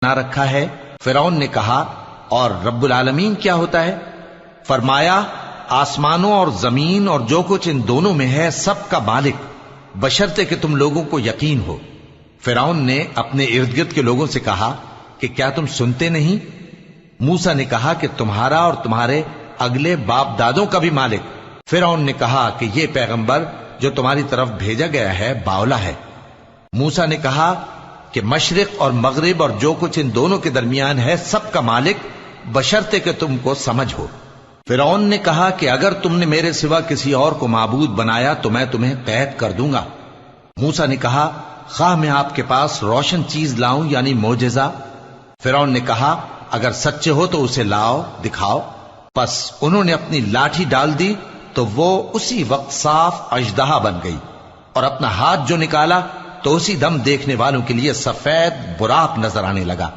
بنا رکھا ہے؟ فرعون نے کہا اور رب العالمین کیا ہوتا ہے؟ فرمایا آسمانوں اور زمین اور جو کچھ ان دونوں میں ہے سب کا مالک، بشرطے کہ تم لوگوں کو یقین ہو۔ فرعون نے اپنے ارد گرد کے لوگوں سے کہا کہ کیا تم سنتے نہیں؟ موسیٰ نے کہا کہ تمہارا اور تمہارے اگلے باپ دادوں کا بھی مالک۔ فرعون نے کہا کہ یہ پیغمبر جو تمہاری طرف بھیجا گیا ہے باولا ہے۔ موسیٰ نے کہا کہ مشرق اور مغرب اور جو کچھ ان دونوں کے درمیان ہے سب کا مالک، بشرطے کہ تم کو سمجھ ہو۔ فرعون نے کہا کہ اگر تم نے میرے سوا کسی اور کو معبود بنایا تو میں تمہیں قید کر دوں گا۔ موسیٰ نے کہا خواہ میں آپ کے پاس روشن چیز لاؤں یعنی معجزہ؟ فرعون نے کہا اگر سچے ہو تو اسے لاؤ، دکھاؤ۔ پس انہوں نے اپنی لاٹھی ڈال دی تو وہ اسی وقت صاف اژدہا بن گئی، اور اپنا ہاتھ جو نکالا تو اسی دم دیکھنے والوں کے لیے سفید براق نظر آنے لگا۔